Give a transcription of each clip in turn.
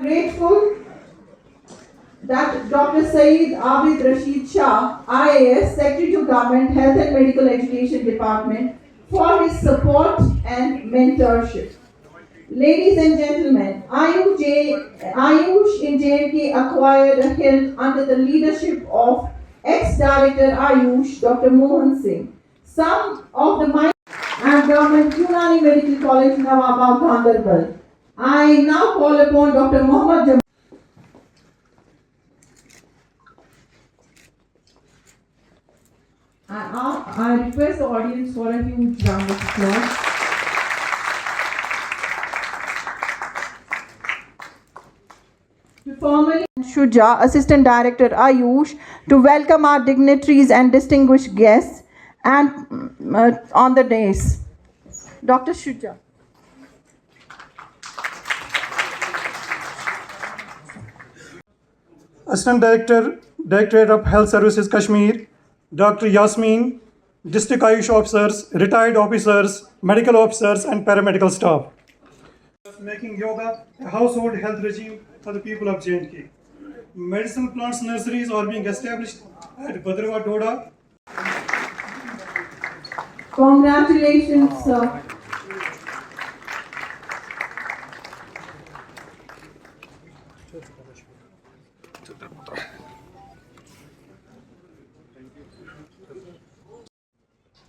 grateful that Dr. Saeed Abid Rashid Shah, IAS, Secretary to Government, Health and Medical Education Department, for his support and mentorship. Ladies and gentlemen, Ayush in JNK acquired a hill under the leadership of ex-director Ayush, Dr. Mohan Singh. Some of the minds and Government Unani Medical College, Nawabad, Gandarbal. I now call upon Dr. Mohammad Jamal. I request the audience for a huge round of applause. To formally Shuja, Assistant Director Ayush, to welcome our dignitaries and distinguished guests and on the dais. Dr. Shuja. Assistant Director, Directorate of Health Services Kashmir, Dr. Yasmin, District Ayush Officers, retired officers, medical officers and paramedical staff. Making yoga a household health regime for the people of J&K. Medicinal plants nurseries are being established at Bhadrava Doda. Congratulations, sir.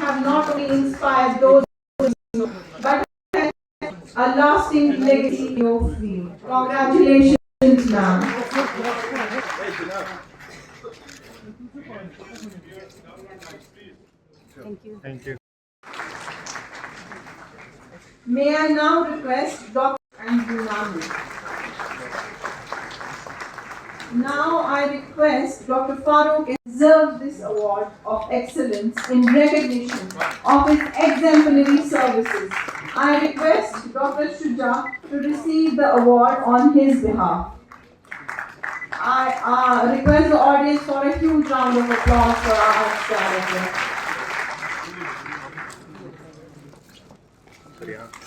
have not only inspired those but a lasting legacy of field. Congratulations, ma'am. Thank you. May I now request Dr. Anjunani. Now I request Dr. Farooq deserves this award of excellence in recognition of his exemplary services. I request Dr. Shuja to receive the award on his behalf. I request the audience for a huge round of applause for our director.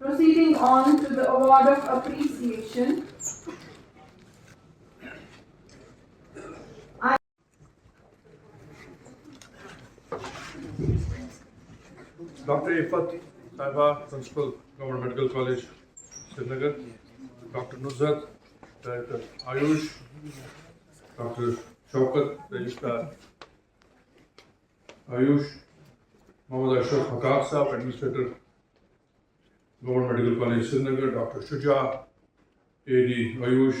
Proceeding on to the award of appreciation. Dr. Ifat Saiba, Principal, Government Medical College, Srinagar. Dr. Nusrat, Director Ayush. Dr. Shaukat, Registrar Ayush. Mohammad Ashraf Hakar Sahab, Administrator, Government Medical College, Srinagar. Dr. Shuja, AD Ayush.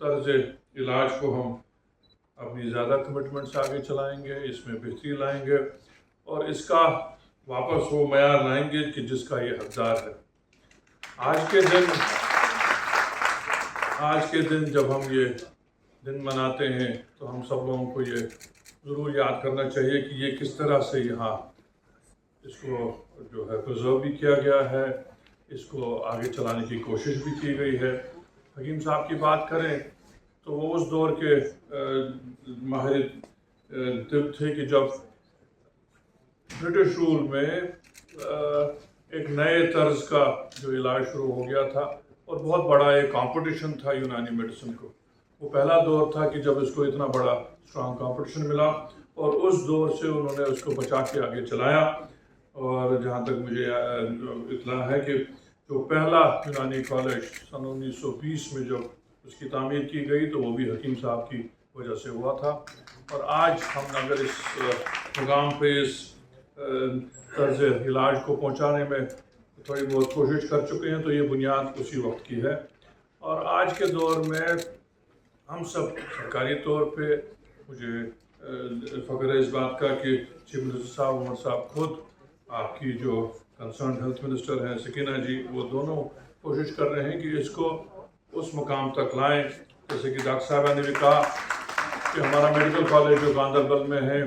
طرز علاج کو ہم اپنی زیادہ commitment سے آگے چلائیں گے، اس میں بہتری لائیں گے اور اس کا واپس وہ معیار لائیں گے کہ جس کا یہ حقدار ہے۔ آج کے دن جب ہم یہ دن مناتے ہیں تو ہم سب لوگوں کو یہ ضرور یاد کرنا چاہیے کہ یہ کس طرح سے یہاں اس کو جو ہے پرزرو بھی کیا گیا ہے، اس کو آگے چلانے کی کوشش بھی کی گئی ہے۔ حکیم صاحب کی بات کریں تو وہ اس دور کے ماہر طب تھے کہ جب برٹش رول میں ایک نئے طرز کا جو علاج شروع ہو گیا تھا اور بہت بڑا ایک کمپٹیشن تھا یونانی میڈیسن کو۔ وہ پہلا دور تھا کہ جب اس کو اتنا بڑا اسٹرانگ کمپٹیشن ملا اور اس دور سے انہوں نے اس کو بچا کے آگے چلایا۔ اور جہاں تک مجھے اطلاع ہے کہ جو پہلا یونانی کالج سن 1920 میں جب اس کی تعمیر کی گئی تو وہ بھی حکیم صاحب کی وجہ سے ہوا تھا۔ اور آج ہم اگر اس مقام پہ اس طرز علاج کو پہنچانے میں تھوڑی بہت کوشش کر چکے ہیں تو یہ بنیاد اسی وقت کی ہے۔ اور آج کے دور میں ہم سب سرکاری طور پہ، مجھے فخر ہے اس بات کا کہ چیف منسٹر صاحب عمر صاحب خود، آپ کی جو کنسرنڈ ہیلتھ منسٹر ہیں سکینہ جی، وہ دونوں کوشش کر رہے ہیں کہ اس کو اس مقام تک لائیں۔ جیسے کہ ڈاکٹر صاحبہ نے بھی کہا کہ ہمارا میڈیکل کالج جو گاندربل میں ہے،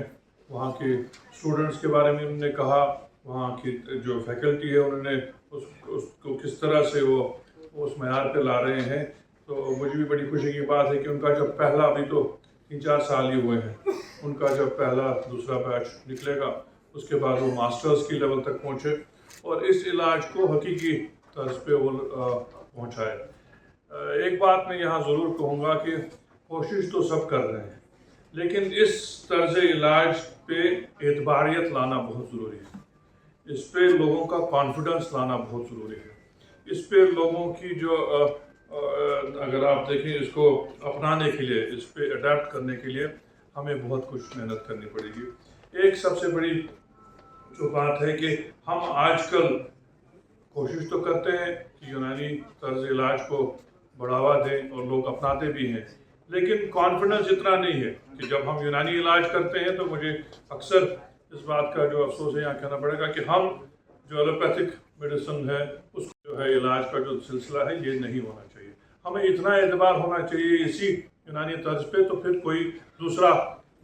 وہاں کے اسٹوڈنٹس کے بارے میں انہوں نے کہا، وہاں کی جو فیکلٹی ہے انہوں نے اس کو کس طرح سے وہ اس معیار پہ لا رہے ہیں۔ تو مجھے بھی بڑی خوشی کی بات ہے کہ ان کا جب پہلا، ابھی تو 3-4 سال ہی ہوئے ہیں، ان کا جب پہلا دوسرا بیچ نکلے گا اس کے بعد وہ ماسٹرز کی لیول تک پہنچے اور اس علاج کو حقیقی طرز پہ وہ پہنچائے۔ ایک بات میں یہاں ضرور کہوں گا کہ کوشش تو سب کر رہے ہیں، لیکن اس طرز علاج پہ اعتباریت لانا بہت ضروری ہے، اس پہ لوگوں کا کانفیڈنس لانا بہت ضروری ہے، اس پہ لوگوں کی جو اگر آپ دیکھیں اس کو اپنانے کے لیے، اس پہ اڈیپٹ کرنے کے لیے ہمیں بہت کچھ محنت کرنی پڑے گی۔ ایک سب سے بڑی جو بات ہے کہ ہم آج کل کوشش تو کرتے ہیں کہ یونانی طرز علاج کو بڑھاوا دیں اور لوگ اپناتے بھی ہیں، لیکن کانفیڈنس اتنا نہیں ہے کہ جب ہم یونانی علاج کرتے ہیں تو مجھے اکثر اس بات کا جو افسوس ہے یہاں کہنا پڑے گا کہ ہم جو ایلوپیتھک میڈیسن ہے اس جو ہے علاج کا جو سلسلہ ہے یہ نہیں ہونا چاہیے۔ ہمیں اتنا اعتبار ہونا چاہیے اسی یونانی طرز پہ تو پھر کوئی دوسرا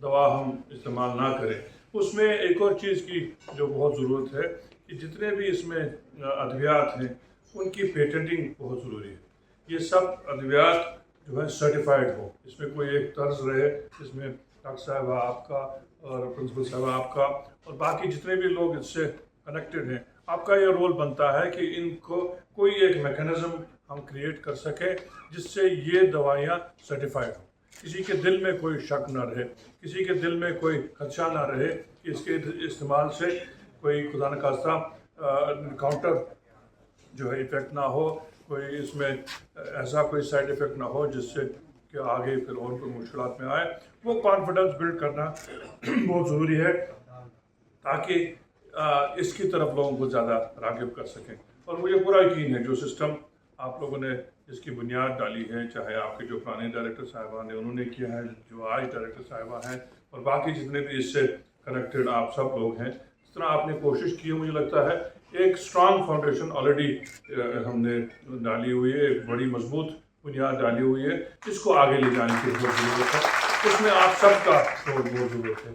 دوا ہم استعمال نہ کریں۔ اس میں ایک اور چیز کی جو بہت ضرورت ہے کہ جتنے بھی اس میں ادویات ہیں ان کی پیٹنٹنگ بہت ضروری ہے۔ یہ سب ادویات جو ہے سرٹیفائڈ ہو، اس میں کوئی ایک طرز رہے، اس میں ڈاکٹر صاحبہ آپ کا اور پرنسپل صاحبہ آپ کا اور باقی جتنے بھی لوگ اس سے کنیکٹڈ ہیں، آپ کا یہ رول بنتا ہے کہ ان کو کوئی ایک میکینزم ہم کریٹ کر سکیں جس سے یہ دوائیاں سرٹیفائڈ ہوں، کسی کے دل میں کوئی شک نہ رہے، کسی کے دل میں کوئی خدشہ نہ رہے کہ اس کے استعمال سے کوئی خدا نخواستہ کاؤنٹر جو ہے ایفیکٹ نہ ہو، کوئی اس میں ایسا کوئی سائڈ ایفیکٹ نہ ہو جس سے کہ آگے پھر اور کوئی مشکلات میں آئے۔ وہ کانفیڈنس بلڈ کرنا بہت ضروری ہے تاکہ اس کی طرف لوگوں کو زیادہ راغب کر سکیں۔ اور مجھے پورا یقین ہے جو سسٹم آپ لوگوں نے اس کی بنیاد ڈالی ہے، چاہے آپ کے جو پرانے ڈائریکٹر صاحبان نے انہوں نے کیا ہے، جو آج ڈائریکٹر صاحبہ ہیں اور باقی جتنے بھی اس سے کنیکٹڈ آپ سب لوگ ہیں، اس طرح آپ نے کوشش کی ہے، مجھے لگتا ہے ایک اسٹرانگ فاؤنڈیشن آلریڈی ہم نے ڈالی ہوئی ہے، ایک بڑی مضبوط بنیاد ڈالی ہوئی ہے، جس کو آگے لے جانے کی بہت ضرورت ہے۔ اس میں آپ سب کا بہت ضرورت ہے۔